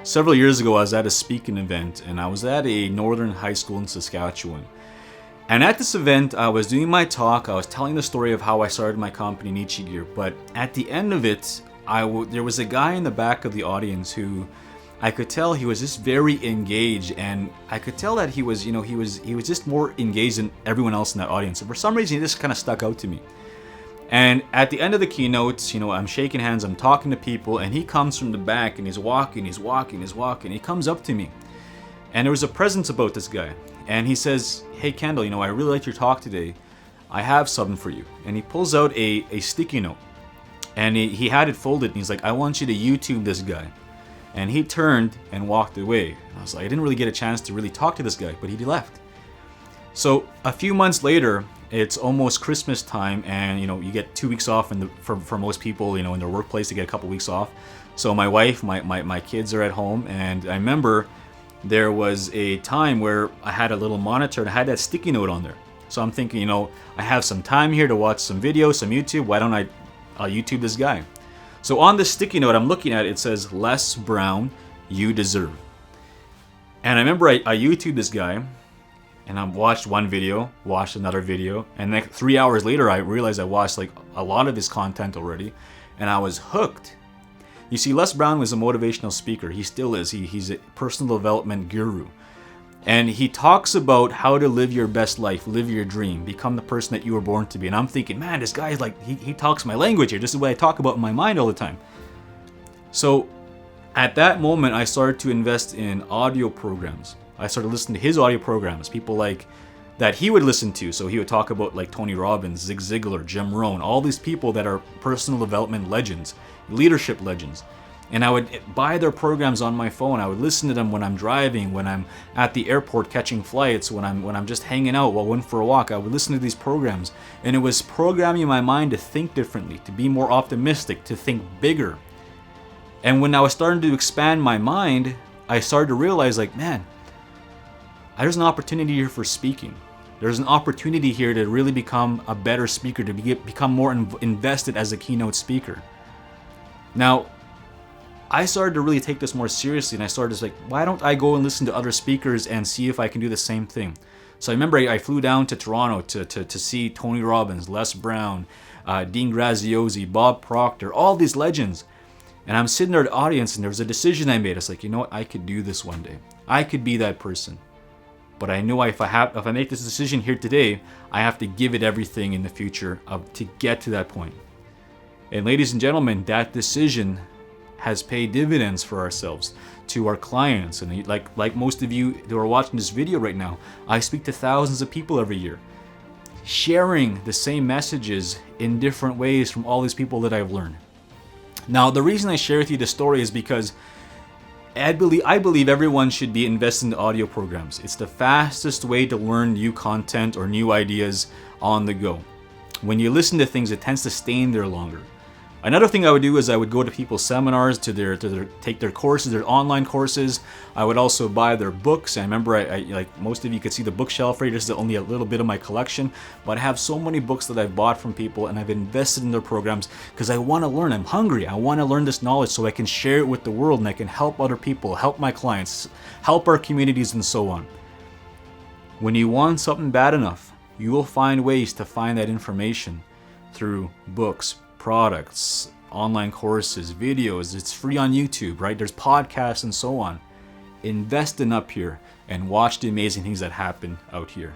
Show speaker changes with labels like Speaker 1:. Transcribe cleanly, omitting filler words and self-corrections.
Speaker 1: Several years ago, I was at a speaking event, and I was at a northern high school in Saskatchewan. And at this event, I was doing my talk. I was telling the story of how I started my company, Nietzsche Gear. But at the end of it, there was a guy in the back of the audience who I could tell he was just very engaged, and I could tell that he was just more engaged than everyone else in that audience. And for some reason, he just kind of stuck out to me. And at the end of the keynotes, I'm shaking hands, I'm talking to people, and he comes from the back and he's walking. He comes up to me. And there was a presence about this guy. And he says, "Hey Kendal, I really liked your talk today. I have something for you." And he pulls out a sticky note. And he had it folded, and he's like, "I want you to YouTube this guy." And he turned and walked away. And I was like, I didn't really get a chance to really talk to this guy, but he left. So a few months later, it's almost Christmas time, and you get 2 weeks off for most people, in their workplace, to get a couple weeks off. So my wife, my kids are at home, and I remember there was a time where I had a little monitor and I had that sticky note on there. So I'm thinking, I have some time here to watch some videos, some YouTube. Why don't I'll YouTube this guy? So on the sticky note I'm looking at, it says, "Les Brown, you deserve." And I remember I YouTubed this guy, and I watched one video, watched another video, and then 3 hours later I realized I watched like a lot of his content already, and I was hooked. You see, Les Brown was a motivational speaker. He still is. He's a personal development guru. And he talks about how to live your best life, live your dream, become the person that you were born to be. And I'm thinking, man, this guy is like, he talks my language here. This is what I talk about in my mind all the time. So at that moment, I started to invest in audio programs. I started listening to his audio programs, people like that he would listen to. So he would talk about like Tony Robbins, Zig Ziglar, Jim Rohn, all these people that are personal development legends, leadership legends. And I would buy their programs on my phone. I would listen to them when I'm driving, when I'm at the airport catching flights, when I'm just hanging out while going for a walk. I would listen to these programs, and it was programming my mind to think differently, to be more optimistic, to think bigger. And when I was starting to expand my mind, I started to realize, like, man, there's an opportunity here for speaking. There's an opportunity here to really become a better speaker, to become more invested as a keynote speaker. Now, I started to really take this more seriously, and I started to like, why don't I go and listen to other speakers and see if I can do the same thing? So I remember I flew down to Toronto to see Tony Robbins, Les Brown, Dean Graziosi, Bob Proctor, all these legends. And I'm sitting there in the audience, and there was a decision I made. It's like, I could do this one day. I could be that person. But I knew if I make this decision here today, I have to give it everything in the future to get to that point. And ladies and gentlemen, that decision has paid dividends for ourselves, to our clients. And like most of you who are watching this video right now, I speak to thousands of people every year, sharing the same messages in different ways from all these people that I've learned. Now, the reason I share with you this story is because I believe everyone should be invested in audio programs. It's the fastest way to learn new content or new ideas on the go. When you listen to things, it tends to stay in there longer. Another thing I would do is I would go to people's seminars, take their courses, their online courses. I would also buy their books. I remember, I like most of you could see the bookshelf right. This is only a little bit of my collection, but I have so many books that I've bought from people, and I've invested in their programs because I want to learn. I'm hungry. I want to learn this knowledge so I can share it with the world, and I can help other people, help my clients, help our communities, and so on. When you want something bad enough, you will find ways to find that information through books, products, online courses, videos. It's free on YouTube, right? There's podcasts and so on. Invest in up here and watch the amazing things that happen out here.